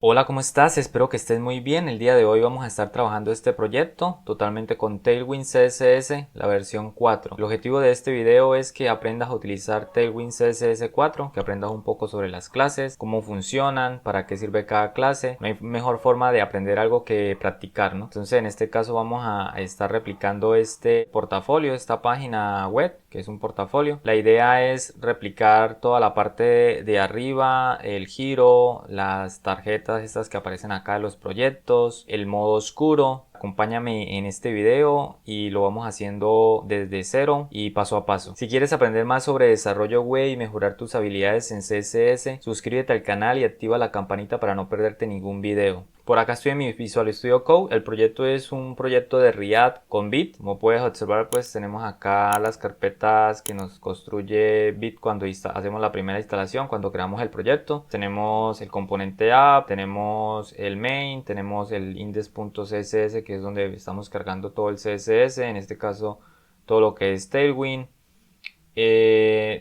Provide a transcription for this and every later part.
Hola, ¿cómo estás? Espero que estés muy bien. El día de hoy vamos a estar trabajando este proyecto totalmente con Tailwind CSS, la versión 4. El objetivo de este video es que aprendas a utilizar Tailwind CSS 4, que aprendas un poco sobre las clases, cómo funcionan, para qué sirve cada clase. No hay mejor forma de aprender algo que practicar, ¿no? Entonces, en este caso vamos a estar replicando este portafolio, esta página web, que es un portafolio. La idea es replicar toda la parte de arriba, el giro, las tarjetas estas que aparecen acá de los proyectos, el modo oscuro. Acompáñame en este video y lo vamos haciendo desde cero y paso a paso. Si quieres aprender más sobre desarrollo web y mejorar tus habilidades en CSS, suscríbete al canal y activa la campanita para no perderte ningún video. Por acá estoy en mi Visual Studio Code. El proyecto es un proyecto de React con Bit. Como puedes observar, pues tenemos acá las carpetas que nos construye Bit cuando hacemos la primera instalación, cuando creamos el proyecto. Tenemos el componente app, tenemos el main, tenemos el index.css, que es donde estamos cargando todo el CSS, en este caso todo lo que es Tailwind.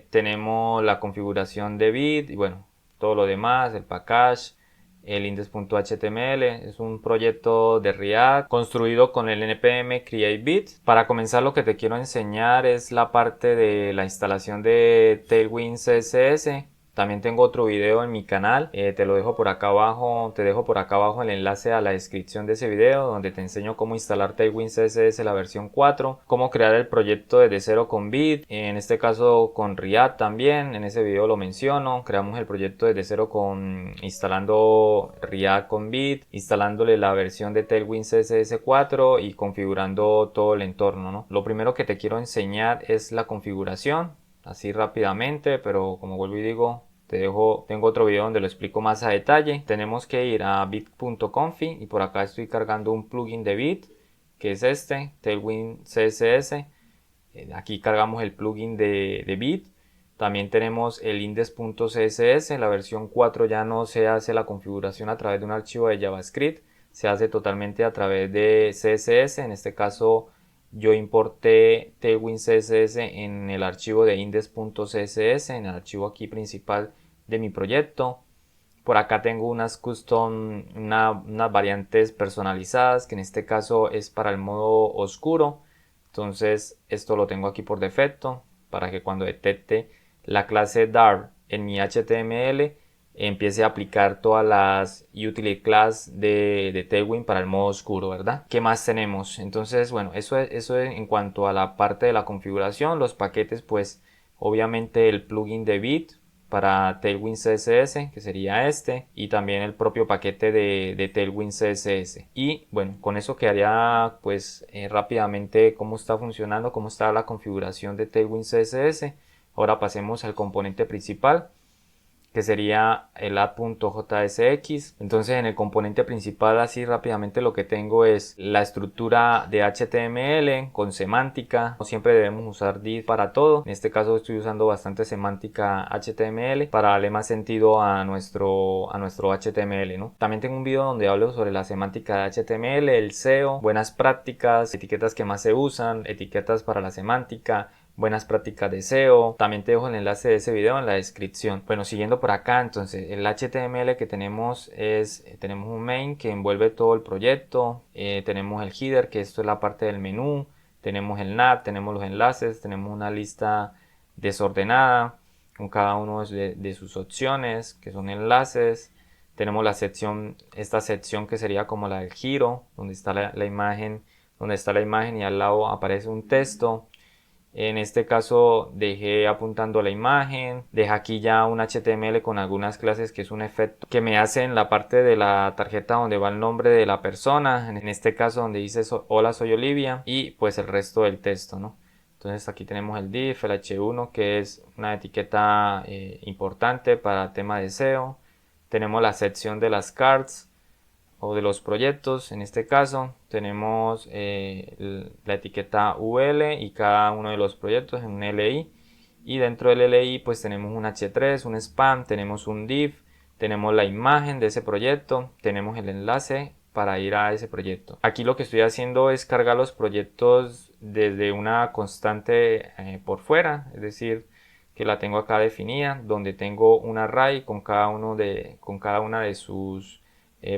Tenemos la configuración de Bit y bueno, todo lo demás, el package, el index.html. Es un proyecto de React construido con el npm create bit. Para comenzar, lo que te quiero enseñar es la parte de la instalación de Tailwind CSS. También tengo otro video en mi canal, te lo dejo por acá abajo, te dejo por acá abajo el enlace a la descripción de ese video donde te enseño cómo instalar Tailwind CSS la versión 4, cómo crear el proyecto desde cero con Bit, en este caso con React también, en ese video lo menciono. Creamos el proyecto desde cero con instalando React con Bit, instalándole la versión de Tailwind CSS 4 y configurando todo el entorno, ¿no? Lo primero que te quiero enseñar es la configuración, así rápidamente, pero como vuelvo y digo, tengo otro video donde lo explico más a detalle. Tenemos que ir a bit.conf y por acá estoy cargando un plugin de Bit, que es este, Tailwind CSS. Aquí cargamos el plugin de Bit. También tenemos el index.css. En la versión 4 ya no se hace la configuración a través de un archivo de JavaScript, se hace totalmente a través de CSS. En este caso yo importé Tailwind CSS en el archivo de index.css, en el archivo aquí principal de mi proyecto. Por acá tengo unas custom, unas variantes personalizadas, que en este caso es para el modo oscuro. Entonces esto lo tengo aquí por defecto para que cuando detecte la clase dark en mi HTML empiece a aplicar todas las utility class de Tailwind para el modo oscuro, ¿verdad? ¿Qué más tenemos? Entonces, bueno, eso es en cuanto a la parte de la configuración. Los paquetes, pues obviamente el plugin de Bit para Tailwind CSS, que sería este, y también el propio paquete de Tailwind CSS. Y bueno, con eso quedaría pues rápidamente cómo está funcionando, cómo está la configuración de Tailwind CSS. Ahora pasemos al componente principal, que sería el add.jsx. Entonces en el componente principal, así rápidamente, lo que tengo es la estructura de HTML con semántica. No siempre debemos usar div para todo. En este caso estoy usando bastante semántica HTML para darle más sentido a nuestro HTML, ¿no? También tengo un video donde hablo sobre la semántica de HTML, el SEO, buenas prácticas, etiquetas que más se usan, etiquetas para la semántica, buenas prácticas de SEO. También te dejo el enlace de ese video en la descripción. Bueno, siguiendo por acá, entonces el HTML que tenemos es, tenemos un main que envuelve todo el proyecto, tenemos el header, que esto es la parte del menú, tenemos el nav, tenemos los enlaces, tenemos una lista desordenada con cada uno de sus opciones, que son enlaces. Tenemos la sección, esta sección que sería como la del giro, donde está la imagen, y al lado aparece un texto. En este caso dejé apuntando la imagen, dejé aquí ya un HTML con algunas clases, que es un efecto que me hace en la parte de la tarjeta donde va el nombre de la persona, en este caso donde dice hola, soy Olivia, y pues el resto del texto, ¿no? Entonces aquí tenemos el div, el h1, que es una etiqueta importante para tema de SEO. Tenemos la sección de las cards o de los proyectos. En este caso tenemos la etiqueta UL y cada uno de los proyectos en un LI, y dentro del LI pues tenemos un H3, un spam, tenemos un div, tenemos la imagen de ese proyecto, tenemos el enlace para ir a ese proyecto. Aquí lo que estoy haciendo es cargar los proyectos desde una constante por fuera, es decir, que la tengo acá definida, donde tengo un array con cada una de sus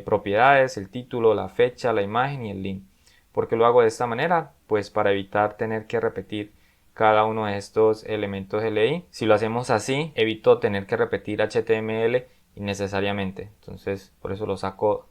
propiedades, el título, la fecha, la imagen y el link. ¿Por qué lo hago de esta manera? Pues para evitar tener que repetir cada uno de estos elementos LI. Si lo hacemos así, evito tener que repetir HTML innecesariamente. Entonces, por eso lo saco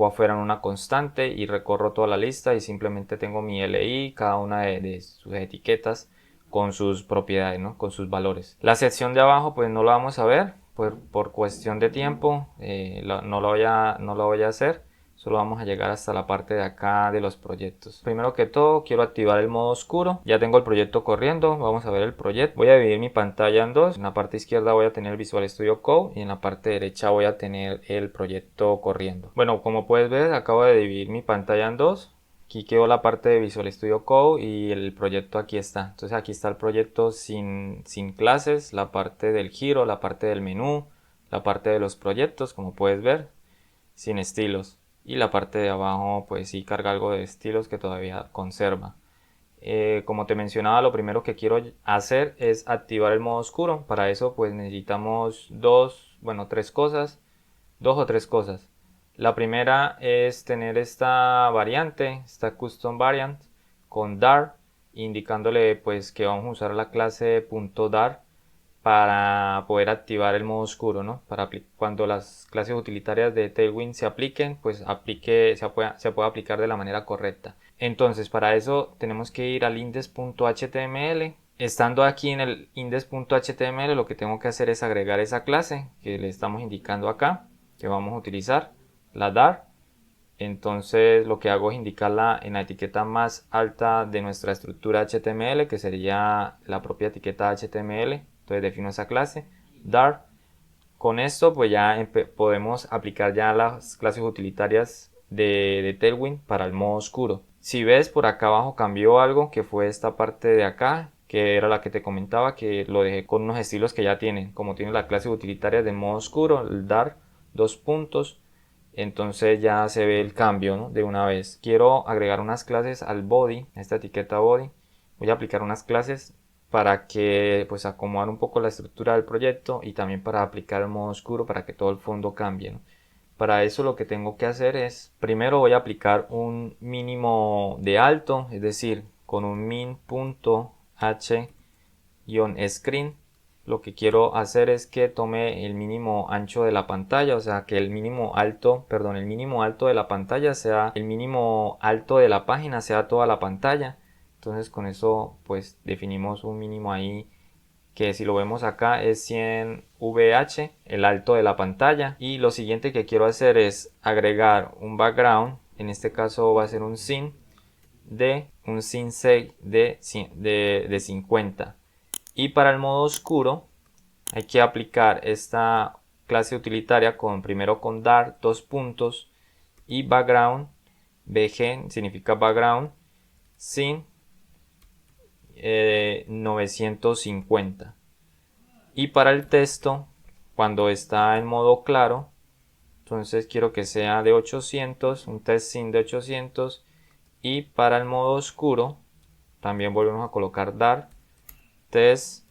afuera en una constante y recorro toda la lista y simplemente tengo mi LI, cada una de sus etiquetas con sus propiedades, ¿no? Con sus valores. La sección de abajo pues no la vamos a ver por cuestión de tiempo, no lo voy a hacer. Solo vamos a llegar hasta la parte de acá de los proyectos. Primero que todo quiero activar el modo oscuro. Ya tengo el proyecto corriendo. Vamos a ver el proyecto. Voy a dividir mi pantalla en dos. En la parte izquierda voy a tener Visual Studio Code y en la parte derecha voy a tener el proyecto corriendo. Bueno, como puedes ver, acabo de dividir mi pantalla en dos. Aquí quedó la parte de Visual Studio Code y el proyecto aquí está. Entonces aquí está el proyecto sin clases, la parte del giro, la parte del menú, la parte de los proyectos, como puedes ver, sin estilos. Y la parte de abajo pues sí carga algo de estilos que todavía conserva. Como te mencionaba, lo primero que quiero hacer es activar el modo oscuro. Para eso pues necesitamos dos o tres cosas. La primera es tener esta variante, esta custom variant con dar, indicándole pues que vamos a usar la clase .dar para poder activar el modo oscuro, ¿no? Para cuando las clases utilitarias de Tailwind se apliquen, pues se puede aplicar de la manera correcta. Entonces, para eso tenemos que ir al index.html. Estando aquí en el index.html, lo que tengo que hacer es agregar esa clase que le estamos indicando acá, que vamos a utilizar, la dar. Entonces lo que hago es indicarla en la etiqueta más alta de nuestra estructura HTML, que sería la propia etiqueta HTML. Entonces defino esa clase, dar. Con esto pues ya podemos aplicar ya las clases utilitarias de Tailwind para el modo oscuro. Si ves, por acá abajo cambió algo, que fue esta parte de acá, que era la que te comentaba, que lo dejé con unos estilos que ya tienen. Como tiene la clase utilitaria de modo oscuro, el dar, dos puntos, entonces ya se ve el cambio, ¿no? De una vez. Quiero agregar unas clases al body, a esta etiqueta body. Voy a aplicar unas clases para que pues acomodar un poco la estructura del proyecto y también para aplicar el modo oscuro para que todo el fondo cambie, ¿no? Para eso lo que tengo que hacer es, primero voy a aplicar un mínimo de alto, es decir, con un min.h-screen. Lo que quiero hacer es que tome el mínimo ancho de la pantalla, o sea que el mínimo alto de la pantalla sea el mínimo alto de la página, sea toda la pantalla. Entonces con eso pues definimos un mínimo ahí que si lo vemos acá es 100 VH, el alto de la pantalla. Y lo siguiente que quiero hacer es agregar un background, en este caso va a ser un sin seg de 50. Y para el modo oscuro hay que aplicar esta clase utilitaria primero con dar, dos puntos, y background, bg significa background, sin 950. Y para el texto, cuando está en modo claro, entonces quiero que sea de 800, un text sin de 800. Y para el modo oscuro, también volvemos a colocar dar, text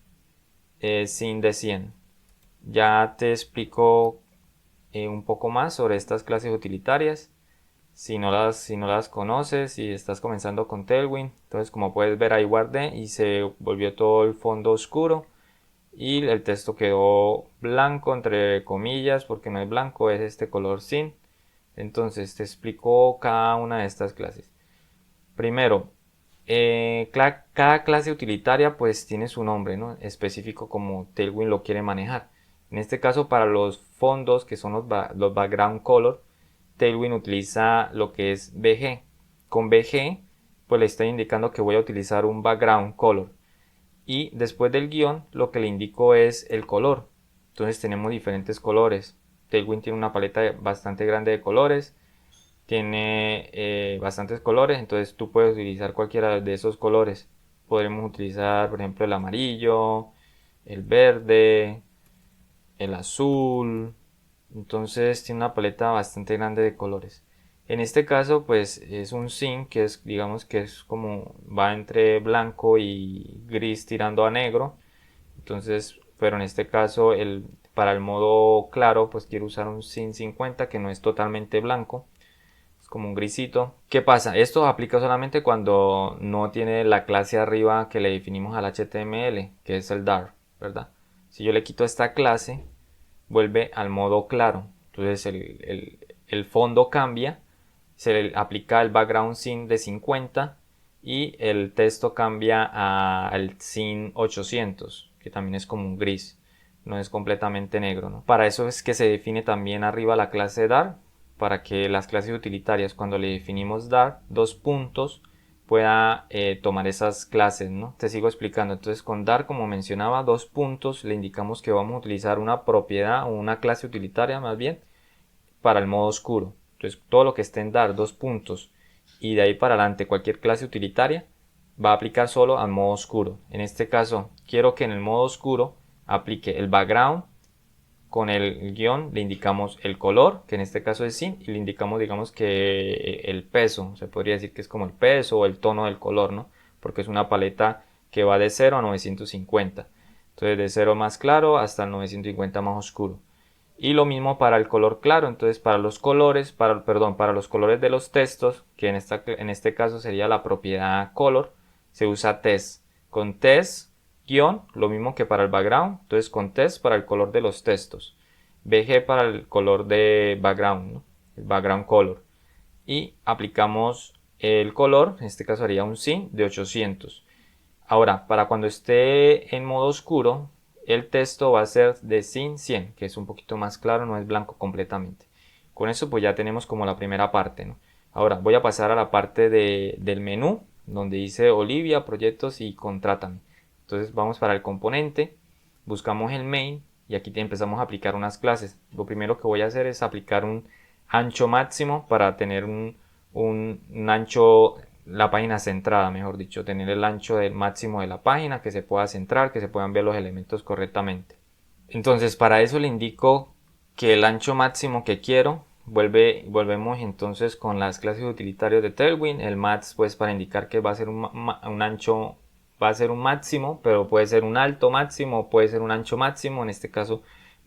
sin de 100. Ya te explico un poco más sobre estas clases utilitarias. Si no las conoces, si estás comenzando con Tailwind, entonces como puedes ver ahí guardé y se volvió todo el fondo oscuro y el texto quedó blanco entre comillas porque no es blanco, es este color sin. Entonces te explico cada una de estas clases. Primero, cada clase utilitaria pues tiene su nombre, ¿no? Específico como Tailwind lo quiere manejar. En este caso, para los fondos que son los background color, Tailwind utiliza lo que es BG. Con BG pues le estoy indicando que voy a utilizar un background color. Y después del guión lo que le indico es el color. Entonces tenemos diferentes colores. Tailwind tiene una paleta bastante grande de colores. Tiene bastantes colores, entonces tú puedes utilizar cualquiera de esos colores. Podremos utilizar por ejemplo el amarillo, el verde, el azul. Entonces tiene una paleta bastante grande de colores. En este caso pues es un sin que es, digamos que es como va entre blanco y gris tirando a negro. Entonces, pero en este caso para el modo claro pues quiero usar un sin 50 que no es totalmente blanco, es como un grisito. ¿Qué pasa? Esto aplica solamente cuando no tiene la clase arriba que le definimos al HTML, que es el dar, ¿verdad? Si yo le quito esta clase, vuelve al modo claro, entonces el fondo cambia, se le aplica el background sin de 50 y el texto cambia al sin 800, que también es como un gris, no es completamente negro, ¿no? Para eso es que se define también arriba la clase dar, para que las clases utilitarias cuando le definimos dar dos puntos pueda tomar esas clases, ¿no? Te sigo explicando. Entonces con dar, como mencionaba, dos puntos le indicamos que vamos a utilizar una propiedad o una clase utilitaria más bien para el modo oscuro. Entonces todo lo que esté en dar dos puntos y de ahí para adelante cualquier clase utilitaria va a aplicar solo al modo oscuro. En este caso quiero que en el modo oscuro aplique el background, con el guión le indicamos el color, que en este caso es sin, y le indicamos, digamos, que el peso, se podría decir que es como el peso o el tono del color, ¿no? Porque es una paleta que va de 0 a 950. Entonces de 0 más claro hasta el 950 más oscuro. Y lo mismo para el color claro, entonces para los colores, para los colores de los textos, que en este caso sería la propiedad color, se usa test. Con test guión, lo mismo que para el background, entonces con test para el color de los textos, BG para el color de background, ¿no? El background color, y aplicamos el color, en este caso haría un sin de 800. Ahora, para cuando esté en modo oscuro, el texto va a ser de sin 100, que es un poquito más claro, no es blanco completamente. Con eso pues ya tenemos como la primera parte, ¿no? Ahora voy a pasar a la parte del menú, donde dice Olivia, proyectos y contrátame. Entonces vamos para el componente, buscamos el main y aquí empezamos a aplicar unas clases. Lo primero que voy a hacer es aplicar un ancho máximo para tener un ancho, la página centrada, mejor dicho, tener el ancho del máximo de la página, que se pueda centrar, que se puedan ver los elementos correctamente. Entonces para eso le indico que el ancho máximo que quiero, volvemos entonces con las clases utilitarias de Tailwind, el max pues para indicar que va a ser un ancho, va a ser un máximo, pero puede ser un alto máximo, puede ser un ancho máximo, en este caso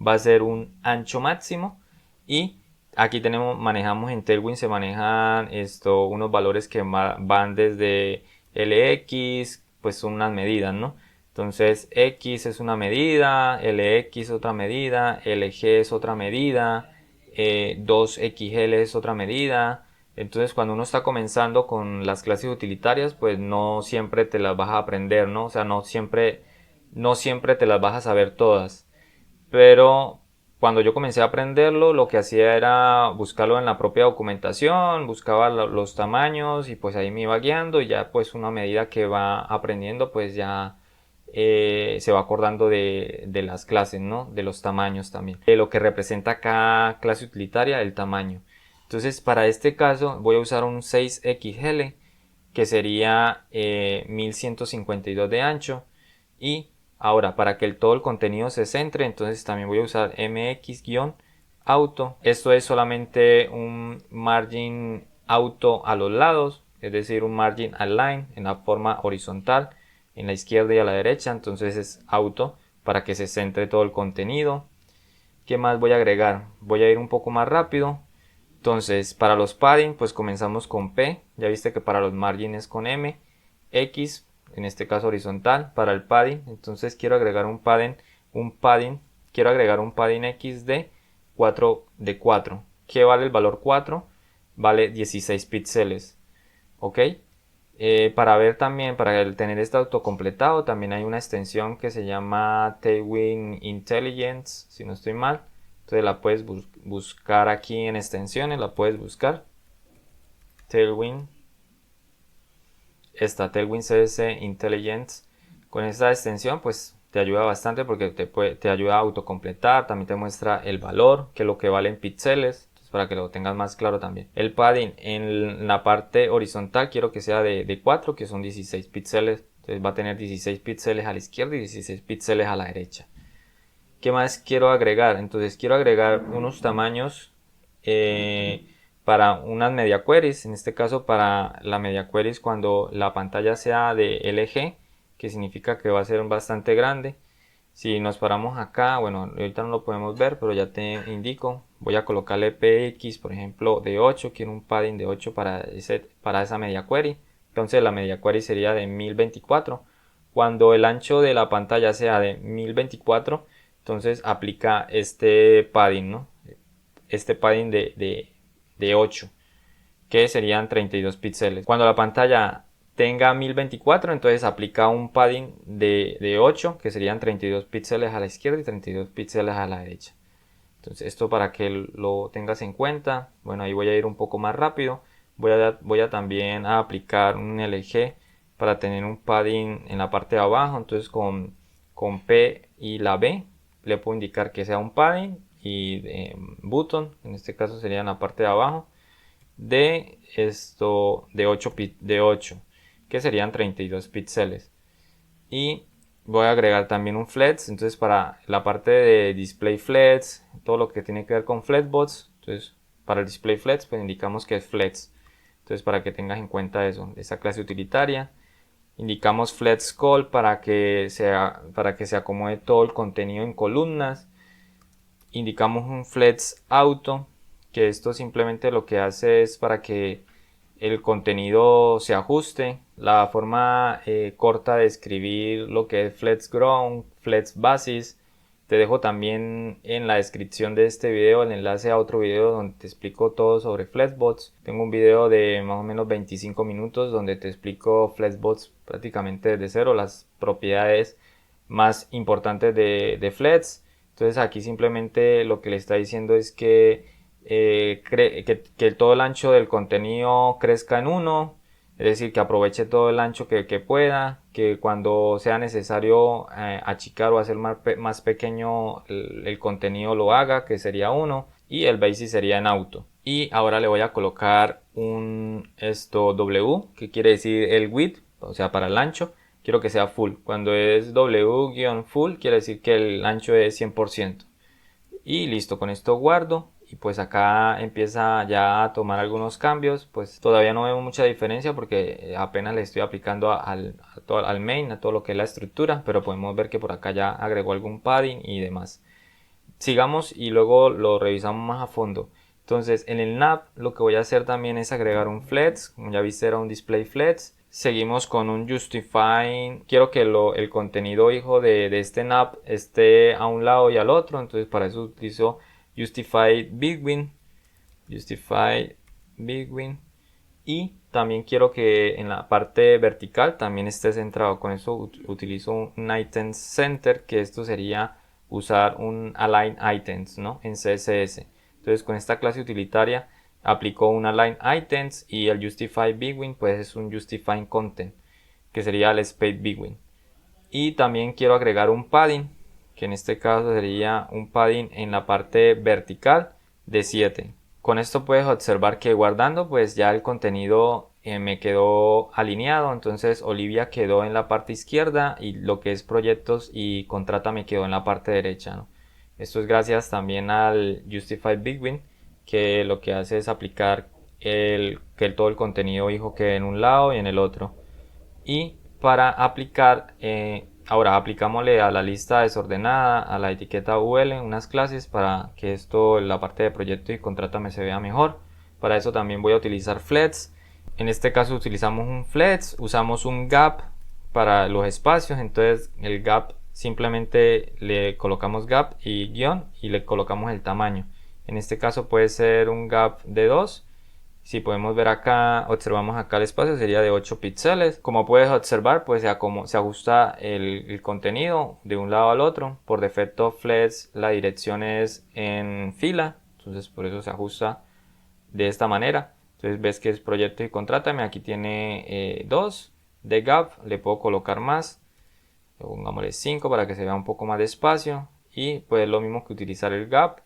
va a ser un ancho máximo. Y aquí manejamos en Tailwind, se manejan unos valores que van desde LX, pues son unas medidas, ¿no? Entonces X es una medida, LX otra medida, LG es otra medida, 2XL es otra medida. Entonces cuando uno está comenzando con las clases utilitarias, pues no siempre te las vas a aprender, ¿no? O sea, no siempre te las vas a saber todas. Pero cuando yo comencé a aprenderlo, lo que hacía era buscarlo en la propia documentación, buscaba los tamaños y pues ahí me iba guiando y ya pues una medida que va aprendiendo pues ya se va acordando de las clases, ¿no? De los tamaños también. De lo que representa cada clase utilitaria, el tamaño. Entonces para este caso voy a usar un 6XL que sería 1152 de ancho. Y ahora para que todo el contenido se centre, entonces también voy a usar mx-auto. Esto es solamente un margin auto a los lados, es decir, un margin align en la forma horizontal en la izquierda y a la derecha, entonces es auto para que se centre todo el contenido. ¿Qué más voy a agregar? Voy a ir un poco más rápido. Entonces para los padding pues comenzamos con P, ya viste que para los margin es con M, X en este caso horizontal para el padding. Entonces quiero agregar un padding, quiero agregar un padding X de 4 de 4. ¿Qué vale el valor 4? Vale 16 píxeles, ok. Para ver también, para tener este autocompletado, también hay una extensión que se llama Tailwind Intelligence, si no estoy mal. Entonces la puedes buscar aquí en extensiones, la puedes buscar. Tailwind. Esta Tailwind CS Intelligence. Con esta extensión pues te ayuda bastante porque te ayuda a autocompletar. También te muestra el valor, que es lo que vale en píxeles, para que lo tengas más claro también. El padding en la parte horizontal quiero que sea de 4, que son 16 píxeles. Entonces va a tener 16 píxeles a la izquierda y 16 píxeles a la derecha. ¿Qué más quiero agregar? Entonces quiero agregar unos tamaños para unas media queries. En este caso para la media queries cuando la pantalla sea de LG, que significa que va a ser bastante grande. Si nos paramos acá, bueno, ahorita no lo podemos ver, pero ya te indico. Voy a colocarle px, por ejemplo, de 8. Quiero un padding de 8 para esa media query. Entonces la media query sería de 1024. Cuando el ancho de la pantalla sea de 1024, entonces aplica este padding, ¿no? Este padding de 8, que serían 32 píxeles. Cuando la pantalla tenga 1024, entonces aplica un padding de 8, que serían 32 píxeles a la izquierda y 32 píxeles a la derecha. Entonces esto para que lo tengas en cuenta. Bueno, ahí voy a ir un poco más rápido. Voy a también a aplicar un LG para tener un padding en la parte de abajo. Entonces con P y la B le puedo indicar que sea un padding y button, en este caso sería en la parte de abajo, de esto de 8, que serían 32 píxeles. Y voy a agregar también un flex. Entonces para la parte de display flex, todo lo que tiene que ver con flexbots, entonces para el display flex pues indicamos que es flex. Entonces para que tengas en cuenta eso, esa clase utilitaria. Indicamos flex call para que se acomode todo el contenido en columnas. Indicamos un flex auto, que esto simplemente lo que hace es para que el contenido se ajuste. La forma corta de escribir lo que es flex ground, flex basis. Te dejo también en la descripción de este video el enlace a otro video donde te explico todo sobre flexbots. Tengo un video de más o menos 25 minutos donde te explico flexbots prácticamente desde cero, las propiedades más importantes de flex. Entonces aquí simplemente lo que le está diciendo es que que todo el ancho del contenido crezca en 1, es decir, que aproveche todo el ancho que pueda, que cuando sea necesario achicar o hacer más pequeño el contenido lo haga, que sería 1, y el basis sería en auto. Y ahora le voy a colocar un W, que quiere decir el width, o sea, para el ancho. Quiero que sea full. Cuando es W-full quiere decir que el ancho es 100%. Y listo, con esto guardo. Y pues acá empieza ya a tomar algunos cambios. Pues todavía no veo mucha diferencia porque apenas le estoy aplicando al main, a todo lo que es la estructura. Pero podemos ver que por acá ya agregó algún padding y demás. Sigamos y luego lo revisamos más a fondo. Entonces en el nav lo que voy a hacer también es agregar un flex. Como ya viste, era un display flex. Seguimos con un justifying. Quiero que el contenido hijo de este nav esté a un lado y al otro. Entonces para eso utilizo justify bigwin. Justify bigwin. Y también quiero que en la parte vertical también esté centrado. Con eso utilizo un item center, que esto sería usar un align items, ¿no? En CSS. Entonces con esta clase utilitaria aplico un align items y el justify bigwin pues es un justifying content, que sería el space bigwin. Y también quiero agregar un padding, que en este caso sería un padding en la parte vertical de 7. Con esto puedes observar que guardando pues ya el contenido me quedó alineado. Entonces Olivia quedó en la parte izquierda y lo que es proyectos y contrata me quedó en la parte derecha, ¿no? Esto es gracias también al Justify Bigwin, que lo que hace es aplicar que todo el contenido hijo quede en un lado y en el otro. Y para aplicar, ahora aplicámosle a la lista desordenada, a la etiqueta UL, unas clases para que esto, la parte de proyecto y contrátame se vea mejor. Para eso también voy a utilizar flex. En este caso utilizamos un flex, usamos un gap para los espacios. Entonces el gap simplemente le colocamos gap y guión y le colocamos el tamaño. En este caso puede ser un gap de 2. Si podemos ver acá, observamos acá el espacio sería de 8 píxeles. Como puedes observar, pues se ajusta el contenido de un lado al otro. Por defecto flex la dirección es en fila, entonces por eso se ajusta de esta manera. Entonces ves que es proyecto y contrátame. Aquí tiene 2 de gap, le puedo colocar más. Pongámosle 5 para que se vea un poco más de espacio. Y pues lo mismo que utilizar el gap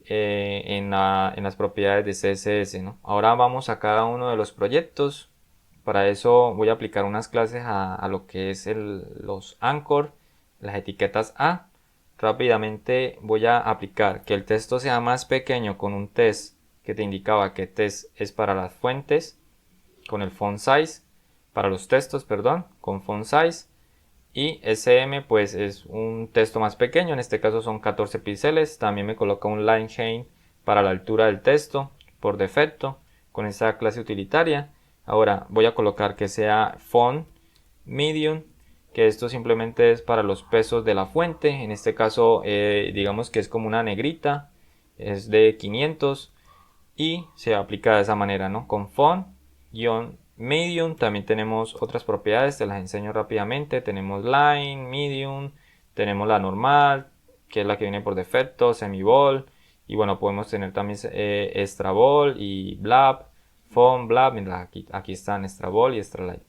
en las propiedades de CSS, ¿no? Ahora vamos a cada uno de los proyectos. Para eso voy a aplicar unas clases a lo que es los anchor, las etiquetas A. Rápidamente voy a aplicar que el texto sea más pequeño con un test que te indicaba que test es para las fuentes, con el font size, para los textos, perdón, con font size. Y SM pues es un texto más pequeño, en este caso son 14 píxeles. También me coloca un line height para la altura del texto por defecto con esta clase utilitaria. Ahora voy a colocar que sea font medium, que esto simplemente es para los pesos de la fuente. En este caso digamos que es como una negrita, es de 500 y se aplica de esa manera, ¿no? Con font-medium también tenemos otras propiedades, te las enseño rápidamente. Tenemos line, medium, tenemos la normal, que es la que viene por defecto, semi-bold, y bueno, podemos tener también extra bold y blab, font, blab. Mira, aquí están extra bold y extra light.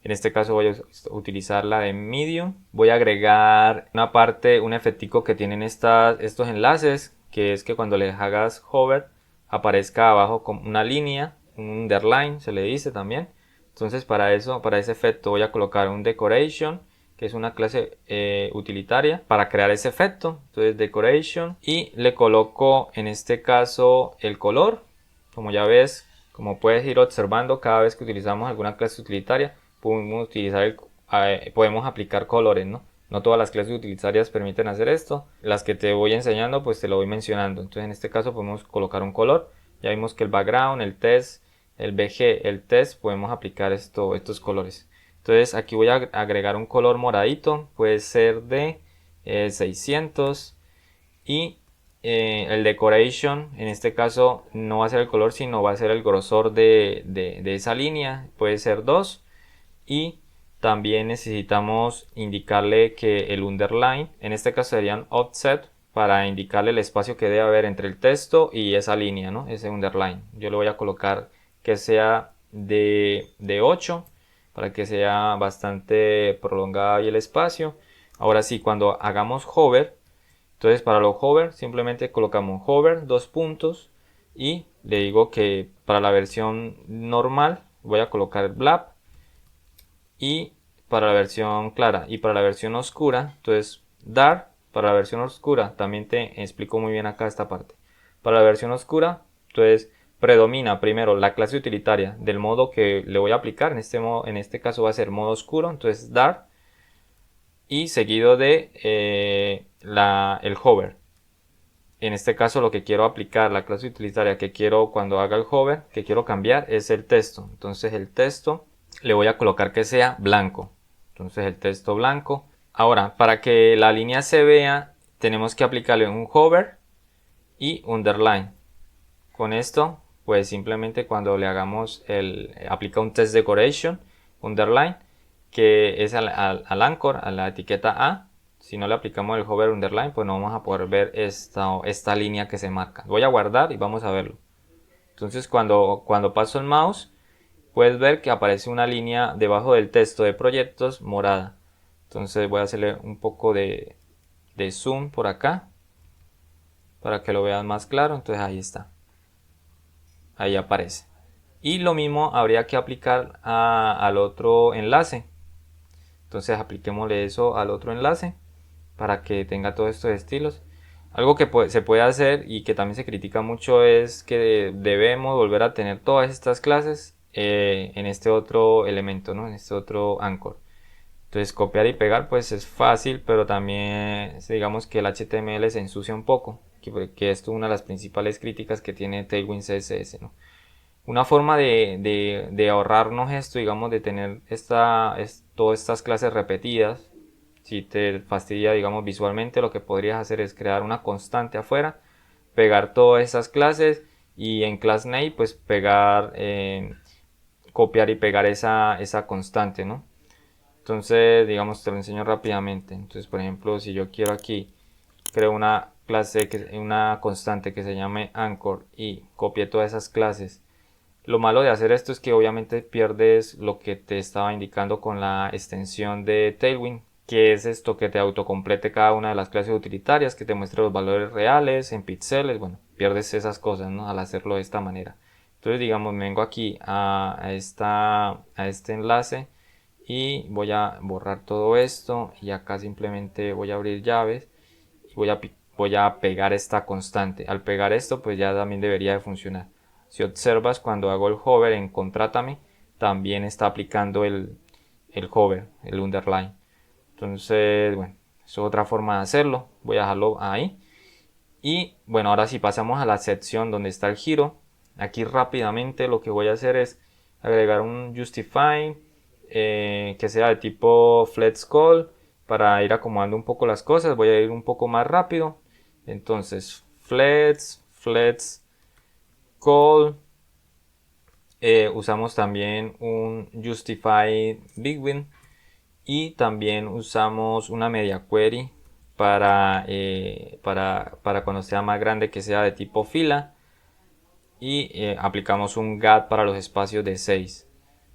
En este caso voy a utilizar la de medium. Voy a agregar una parte, un efectico que tienen estos enlaces, que es que cuando les hagas hover aparezca abajo como una línea, un underline se le dice también. Entonces para eso, para ese efecto voy a colocar un decoration, que es una clase utilitaria para crear ese efecto. Entonces decoration, y le coloco en este caso el color. Como ya ves, como puedes ir observando, cada vez que utilizamos alguna clase utilitaria podemos aplicar colores, ¿no? No todas las clases utilitarias permiten hacer esto. Las que te voy enseñando pues te lo voy mencionando. Entonces en este caso podemos colocar un color. Ya vimos que el background, el text, el BG, el text, podemos aplicar estos colores. Entonces aquí voy a agregar un color moradito. Puede ser de 600. Y el decoration en este caso no va a ser el color, sino va a ser el grosor de esa línea. Puede ser 2. Y también necesitamos indicarle que el underline, en este caso serían offset, para indicarle el espacio que debe haber entre el texto y esa línea, ¿no? Ese underline. Yo le voy a colocar que sea de 8 para que sea bastante prolongado y el espacio. Ahora sí, cuando hagamos hover, entonces para los hover simplemente colocamos hover, dos puntos, y le digo que para la versión normal voy a colocar blab, y para la versión clara y para la versión oscura, entonces dark. Para la versión oscura también te explico muy bien acá esta parte. Para la versión oscura, entonces predomina primero la clase utilitaria del modo que le voy a aplicar. En este caso va a ser modo oscuro, entonces dark, y seguido de el hover. En este caso lo que quiero aplicar, la clase utilitaria que quiero cuando haga el hover, que quiero cambiar, es el texto. Entonces el texto le voy a colocar que sea blanco. Entonces el texto blanco. Ahora, para que la línea se vea, tenemos que aplicarle un hover y underline. Con esto, pues simplemente cuando le hagamos aplica un text decoration, underline, que es al anchor, a la etiqueta A. Si no le aplicamos el hover underline, pues no vamos a poder ver esta línea que se marca. Voy a guardar y vamos a verlo. Entonces cuando paso el mouse, puedes ver que aparece una línea debajo del texto de proyectos morada. Entonces voy a hacerle un poco de zoom por acá para que lo vean más claro. Entonces ahí está. Ahí aparece. Y lo mismo habría que aplicar al otro enlace. Entonces apliquémosle eso al otro enlace para que tenga todos estos estilos. Algo que se puede hacer y que también se critica mucho es que debemos volver a tener todas estas clases en este otro elemento, ¿no? En este otro anchor. Entonces copiar y pegar pues es fácil, pero también digamos que el HTML se ensucia un poco, que esto es una de las principales críticas que tiene Tailwind CSS, ¿no? Una forma de ahorrarnos esto, digamos, de tener todas estas clases repetidas, si te fastidia, digamos, visualmente, lo que podrías hacer es crear una constante afuera, pegar todas esas clases, y en class name pues pegar, copiar y pegar esa constante, ¿no? Entonces, digamos, te lo enseño rápidamente. Entonces, por ejemplo, si yo quiero aquí, creo una clase, una constante que se llame anchor, y copié todas esas clases. Lo malo de hacer esto es que obviamente pierdes lo que te estaba indicando con la extensión de Tailwind, que es esto, que te autocomplete cada una de las clases utilitarias, que te muestre los valores reales en píxeles. Bueno, pierdes esas cosas, ¿no? Al hacerlo de esta manera. Entonces, digamos, me vengo aquí a este enlace y voy a borrar todo esto, y acá simplemente voy a abrir llaves y voy a pegar esta constante. Al pegar esto pues ya también debería de funcionar. Si observas, cuando hago el hover en Contrátame, también está aplicando el hover, el underline. Entonces, bueno, eso es otra forma de hacerlo. Voy a dejarlo ahí. Y bueno, ahora sí pasamos a la sección donde está el giro. Aquí rápidamente lo que voy a hacer es agregar un Justify que sea de tipo Flex Call para ir acomodando un poco las cosas. Voy a ir un poco más rápido. Entonces, Flex Call. Usamos también un Justify Bigwin y también usamos una media query para cuando sea más grande, que sea de tipo fila, y aplicamos un GAT para los espacios de 6.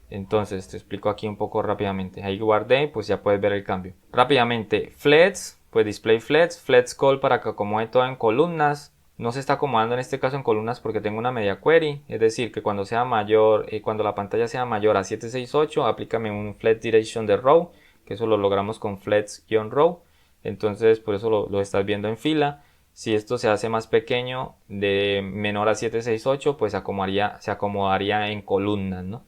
Entonces te explico aquí un poco rápidamente. Ahí guardé, pues ya puedes ver el cambio. Rápidamente, Flex, pues display Flex call para que acomode todo en columnas. No se está acomodando en este caso en columnas porque tengo una media query. Es decir, que cuando sea mayor, cuando la pantalla sea mayor a 768, aplícame un Flex Direction de row, que eso lo logramos con Flex-row. Entonces, por eso lo estás viendo en fila. Si esto se hace más pequeño, de menor a 768, pues se acomodaría en columnas, ¿no?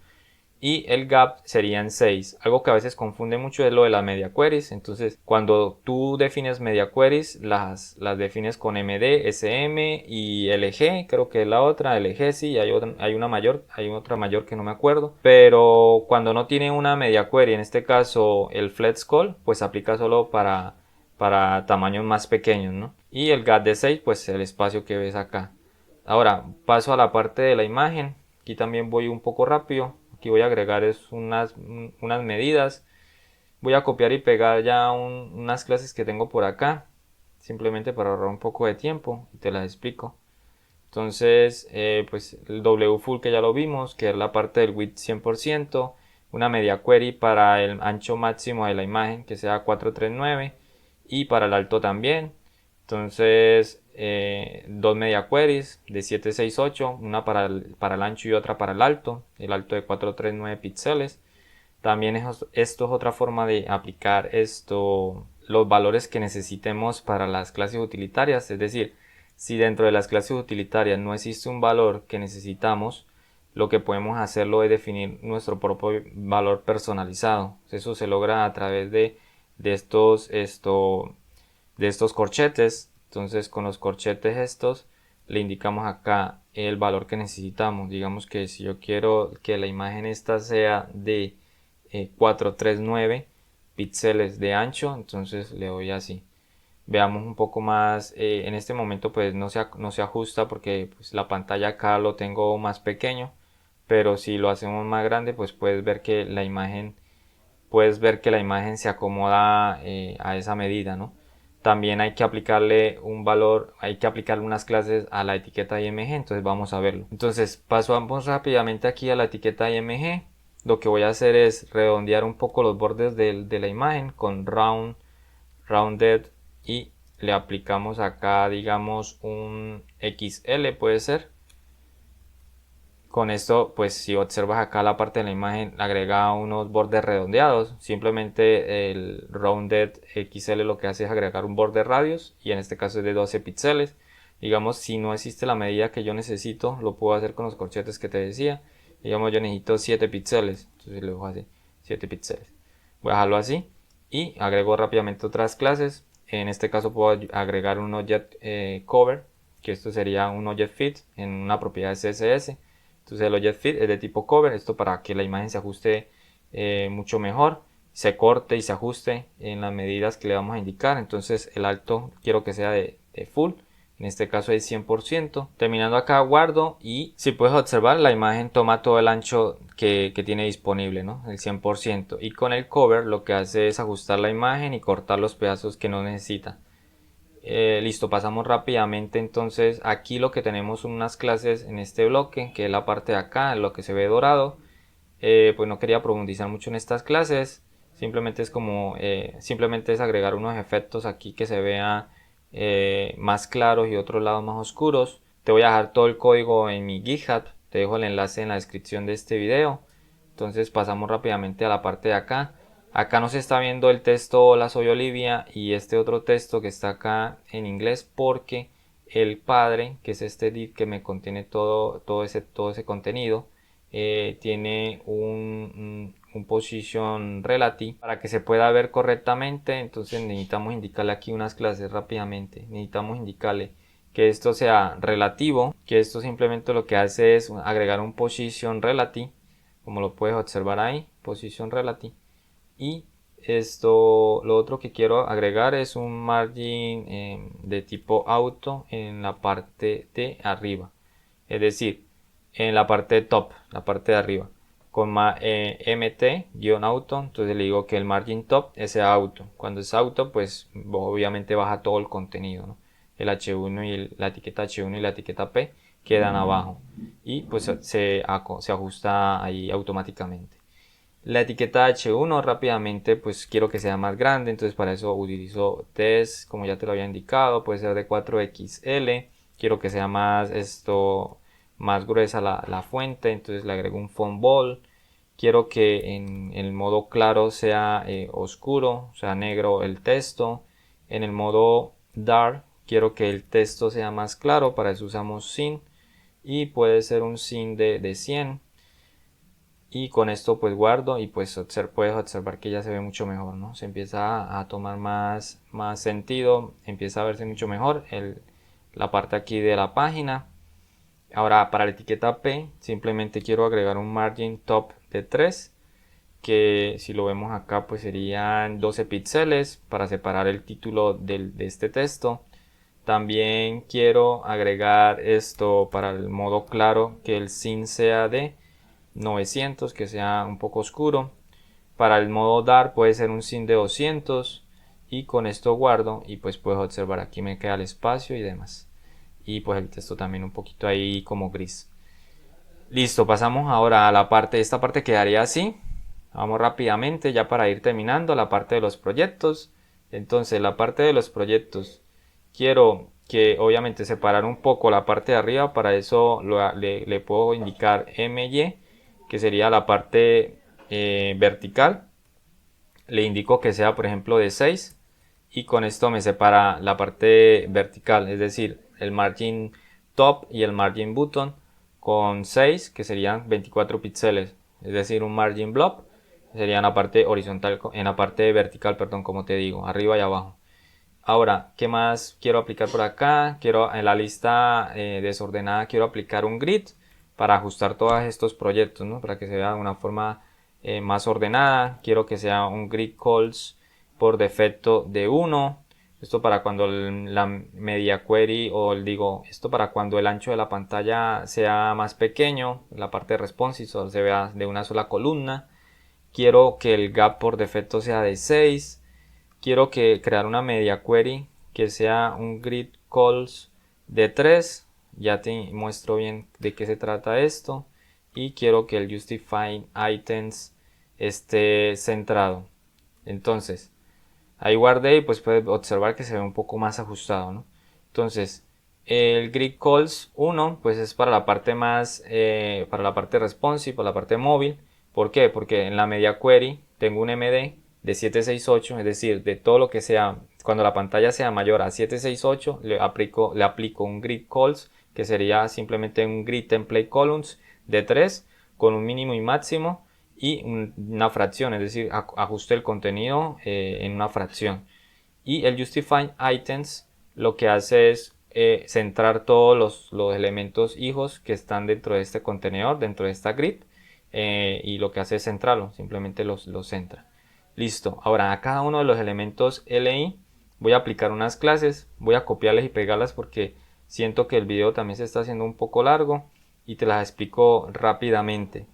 Y el gap sería en 6. Algo que a veces confunde mucho es lo de las media queries. Entonces, cuando tú defines media queries, las defines con MD, SM y LG, creo que es la otra, LG sí, hay una mayor, hay otra mayor que no me acuerdo. Pero cuando no tiene una media query, en este caso el flex call, pues aplica solo para tamaños más pequeños, ¿no? Y el gap de 6, pues el espacio que ves acá. Ahora paso a la parte de la imagen. Aquí también voy un poco rápido. Aquí voy a agregar unas medidas. Voy a copiar y pegar ya unas clases que tengo por acá. Simplemente para ahorrar un poco de tiempo. Y te las explico. Entonces, pues el W full que ya lo vimos, que es la parte del width 100%. Una media query para el ancho máximo de la imagen, que sea 439. Y para el alto también. Entonces, dos media queries de 768, una para el ancho y otra para el alto de 439 píxeles. También esto es otra forma de aplicar los valores que necesitemos para las clases utilitarias. Es decir, si dentro de las clases utilitarias no existe un valor que necesitamos, lo que podemos hacerlo es definir nuestro propio valor personalizado. Eso se logra a través de estos corchetes. Entonces con los corchetes estos le indicamos acá el valor que necesitamos. Digamos que si yo quiero que la imagen esta sea de 439 píxeles de ancho, entonces le doy así. Veamos un poco más, en este momento pues no se ajusta porque pues, la pantalla acá lo tengo más pequeño, pero si lo hacemos más grande pues puedes ver que la imagen se acomoda a esa medida, ¿no? También hay que aplicarle un valor, hay que aplicarle unas clases a la etiqueta IMG, entonces vamos a verlo. Entonces pasamos rápidamente aquí a la etiqueta IMG. Lo que voy a hacer es redondear un poco los bordes de la imagen con rounded, y le aplicamos acá, digamos, un XL, puede ser. Con esto, pues si observas acá la parte de la imagen, agrega unos bordes redondeados. Simplemente el Rounded XL lo que hace es agregar un borde radius, y en este caso es de 12 píxeles. Digamos, si no existe la medida que yo necesito, lo puedo hacer con los corchetes que te decía. Digamos, yo necesito 7 píxeles, entonces le dejo así, 7 píxeles. Voy a dejarlo así y agrego rápidamente otras clases. En este caso puedo agregar un Object Cover, que esto sería un Object Fit en una propiedad de CSS. Entonces el Object Fit es de tipo cover, esto para que la imagen se ajuste mucho mejor, se corte y se ajuste en las medidas que le vamos a indicar. Entonces el alto quiero que sea de full, en este caso es 100%. Terminando acá guardo, y si puedes observar, la imagen toma todo el ancho que tiene disponible, ¿no? El 100%. Y con el cover lo que hace es ajustar la imagen y cortar los pedazos que no necesita. Listo, pasamos rápidamente. Entonces aquí lo que tenemos son unas clases en este bloque, que es la parte de acá, en lo que se ve dorado. Pues no quería profundizar mucho en estas clases, simplemente simplemente es agregar unos efectos aquí que se vean más claros y otros lados más oscuros. Te voy a dejar todo el código en mi GitHub, te dejo el enlace en la descripción de este video. Entonces pasamos rápidamente a la parte de acá. Acá no se está viendo el texto "Hola, soy Olivia" y este otro texto que está acá en inglés, porque el padre, que es este div que me contiene todo ese contenido, tiene un position relative para que se pueda ver correctamente. Entonces necesitamos indicarle aquí unas clases rápidamente. Necesitamos indicarle que esto sea relativo, que esto simplemente lo que hace es agregar un position relative, como lo puedes observar ahí, position relative. Y esto, lo otro que quiero agregar es un margin de tipo auto en la parte de arriba, es decir, en la parte top, la parte de arriba, con mt-auto. Entonces le digo que el margin top es auto. Cuando es auto, pues obviamente baja todo el contenido, ¿no? El H1 y la etiqueta H1 y la etiqueta P quedan abajo y pues se ajusta ahí automáticamente. La etiqueta H1 rápidamente pues quiero que sea más grande, entonces para eso utilizo test, como ya te lo había indicado, puede ser de 4XL. Quiero que sea más gruesa la fuente, entonces le agrego un font bold. Quiero que en el modo claro sea oscuro, o sea negro el texto. En el modo dark quiero que el texto sea más claro, para eso usamos sin, y puede ser un sin de 100. Y con esto pues guardo y pues puedes observar que ya se ve mucho mejor, ¿no? Se empieza a tomar más sentido, empieza a verse mucho mejor la parte aquí de la página. Ahora para la etiqueta P simplemente quiero agregar un margin top de 3, que si lo vemos acá pues serían 12 píxeles para separar el título de este texto. También quiero agregar esto para el modo claro, que el sin sea de 900, que sea un poco oscuro. Para el modo dark puede ser un sin de 200, y con esto guardo y pues puedes observar aquí me queda el espacio y demás, y pues el texto también un poquito ahí como gris. Listo, pasamos ahora a la parte, esta parte quedaría así. Vamos rápidamente ya para ir terminando la parte de los proyectos. Entonces la parte de los proyectos quiero que obviamente separar un poco la parte de arriba. Para eso le puedo indicar MY, que sería la parte vertical. Le indico que sea por ejemplo de 6, y con esto me separa la parte vertical, es decir, el margin top y el margin button con 6, que serían 24 píxeles, es decir, un margin blob sería en la parte horizontal, en la parte vertical, perdón, como te digo, arriba y abajo. Ahora, ¿qué más quiero aplicar por acá? Quiero en la lista desordenada, quiero aplicar un grid para ajustar todos estos proyectos, ¿no? Para que se vea de una forma más ordenada. Quiero que sea un grid calls por defecto de 1. Esto para cuando la media query, esto para cuando el ancho de la pantalla sea más pequeño, la parte responsive solo se vea de una sola columna. Quiero que el gap por defecto sea de 6. Quiero crear una media query que sea un grid calls de 3. Ya te muestro bien de qué se trata esto. Y quiero que el justify items esté centrado. Entonces, ahí guardé y pues puedes observar que se ve un poco más ajustado, ¿no? Entonces, el grid calls 1 pues es para la parte para la parte responsive, para la parte móvil. ¿Por qué? Porque en la media query tengo un MD de 768, es decir, de todo lo que sea, cuando la pantalla sea mayor a 768, le aplico un grid calls, que sería simplemente un grid template columns de 3 con un mínimo y máximo y una fracción, es decir, ajuste el contenido en una fracción. Y el justify items lo que hace es centrar todos los elementos hijos que están dentro de este contenedor, dentro de esta grid, y lo que hace es centrarlo, simplemente los centra. Listo, ahora a cada uno de los elementos LI voy a aplicar unas clases, voy a copiarlas y pegarlas porque siento que el video también se está haciendo un poco largo y te las explico rápidamente.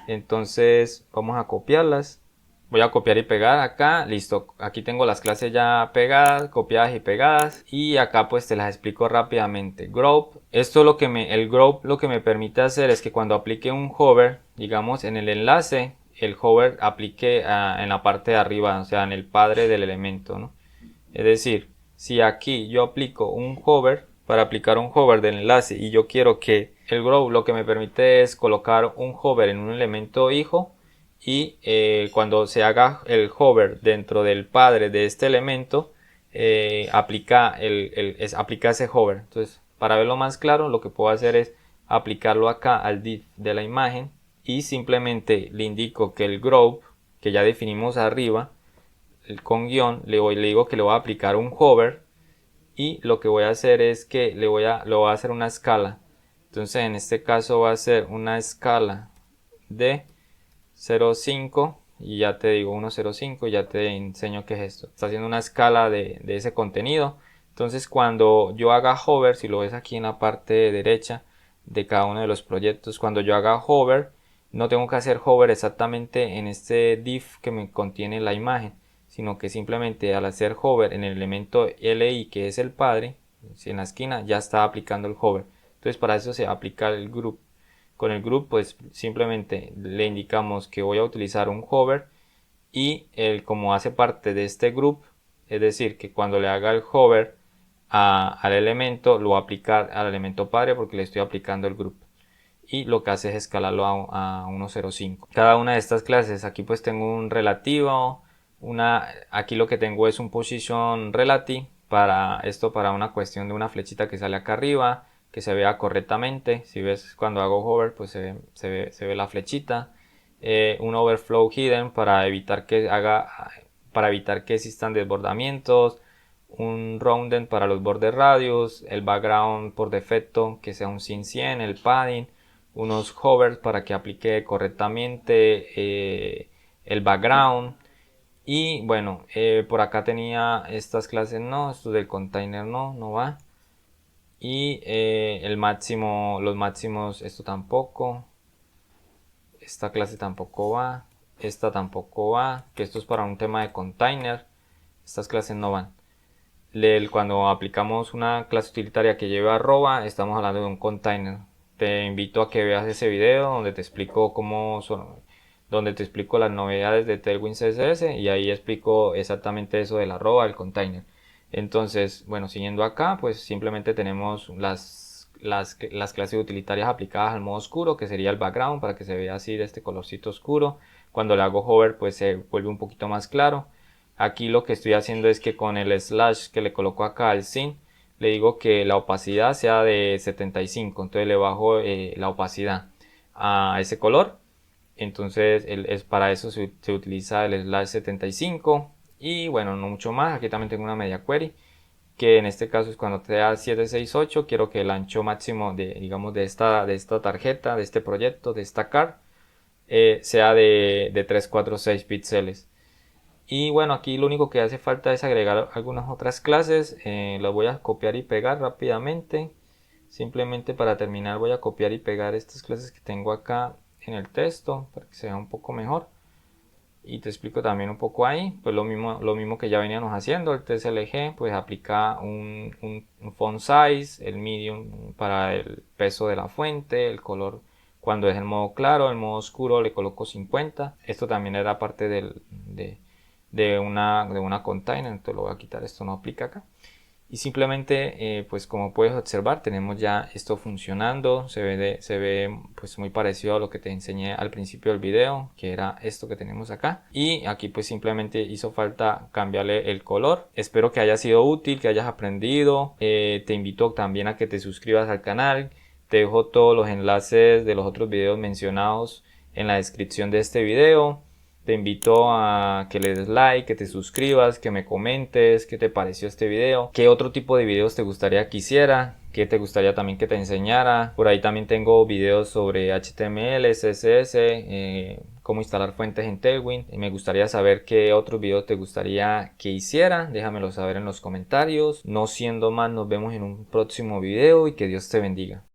Entonces vamos a copiarlas. Voy a copiar y pegar acá, listo, aquí tengo las clases ya pegadas, copiadas y pegadas, y acá pues te las explico rápidamente. Group, esto el group lo que me permite hacer es que cuando aplique un hover, digamos en el enlace, el hover aplique en la parte de arriba, o sea en el padre del elemento, ¿no? Es decir, si aquí yo aplico un hover, para aplicar un hover del enlace, y yo quiero que el group lo que me permite es colocar un hover en un elemento hijo, y cuando se haga el hover dentro del padre de este elemento, aplica ese hover. Entonces, para verlo más claro, lo que puedo hacer es aplicarlo acá al div de la imagen y simplemente le indico que el group que ya definimos arriba con guión, le digo que le voy a aplicar un hover, y lo que voy a hacer es que lo voy a hacer una escala. Entonces en este caso va a ser una escala de 0,5 y ya te digo 1,05 y ya te enseño qué es esto. Está haciendo una escala de ese contenido. Entonces cuando yo haga hover, si lo ves aquí en la parte derecha de cada uno de los proyectos, cuando yo haga hover, no tengo que hacer hover exactamente en este div que me contiene la imagen, sino que simplemente al hacer hover en el elemento LI, que es el padre, en la esquina, ya está aplicando el hover. Entonces para eso se aplica el group. Con el group pues simplemente le indicamos que voy a utilizar un hover, y como hace parte de este group, es decir que cuando le haga el hover al elemento, lo va a aplicar al elemento padre porque le estoy aplicando el group, y lo que hace es escalarlo a 1,05. Cada una de estas clases, aquí pues tengo un relativo, aquí lo que tengo es un position relative, para una cuestión de una flechita que sale acá arriba, que se vea correctamente. Si ves cuando hago hover pues se ve la flechita. Un overflow hidden para evitar que existan desbordamientos, un rounded para los bordes radios, el background por defecto que sea un sin 100, el padding, unos hovers para que aplique correctamente el background. Y bueno, por acá tenía estas clases, no, esto del container no va. Y los máximos, esto tampoco. Esta clase tampoco va. Esta tampoco va, que esto es para un tema de container. Estas clases no van. Cuando aplicamos una clase utilitaria que lleve arroba, estamos hablando de un container. Te invito a que veas ese video donde te explico donde te explico las novedades de Tailwind CSS, y ahí explico exactamente eso del arroba, el container. Entonces, bueno, siguiendo acá, pues simplemente tenemos las clases utilitarias aplicadas al modo oscuro, que sería el background, para que se vea así de este colorcito oscuro. Cuando le hago hover, pues se vuelve un poquito más claro. Aquí lo que estoy haciendo es que con el slash que le coloco acá al sin, le digo que la opacidad sea de 75, entonces le bajo la opacidad a ese color. Entonces para eso se utiliza el slash 75, y bueno, no mucho más. Aquí también tengo una media query, que en este caso es cuando te da 768, quiero que el ancho máximo digamos de esta tarjeta, de este proyecto, de esta card, sea de 346 píxeles. Y bueno, aquí lo único que hace falta es agregar algunas otras clases. Las voy a copiar y pegar rápidamente. Simplemente para terminar voy a copiar y pegar estas clases que tengo acá en el texto para que se vea un poco mejor. Y te explico también un poco ahí, pues lo mismo que ya veníamos haciendo. El TSLG pues aplica un font size, el medium para el peso de la fuente, el color cuando es el modo claro, el modo oscuro le coloco 50. Esto también era parte de una container, entonces lo voy a quitar, esto no aplica acá. Y simplemente pues como puedes observar tenemos ya esto funcionando. Se ve pues muy parecido a lo que te enseñé al principio del video, que era esto que tenemos acá. Y aquí pues simplemente hizo falta cambiarle el color. Espero que haya sido útil, que hayas aprendido. Te invito también a que te suscribas al canal. Te dejo todos los enlaces de los otros videos mencionados en la descripción de este video. Te invito a que le des like, que te suscribas, que me comentes qué te pareció este video, qué otro tipo de videos te gustaría que hiciera, qué te gustaría también que te enseñara. Por ahí también tengo videos sobre HTML, CSS, cómo instalar fuentes en Tailwind. Me gustaría saber qué otros videos te gustaría que hiciera. Déjamelo saber en los comentarios. No siendo más, nos vemos en un próximo video y que Dios te bendiga.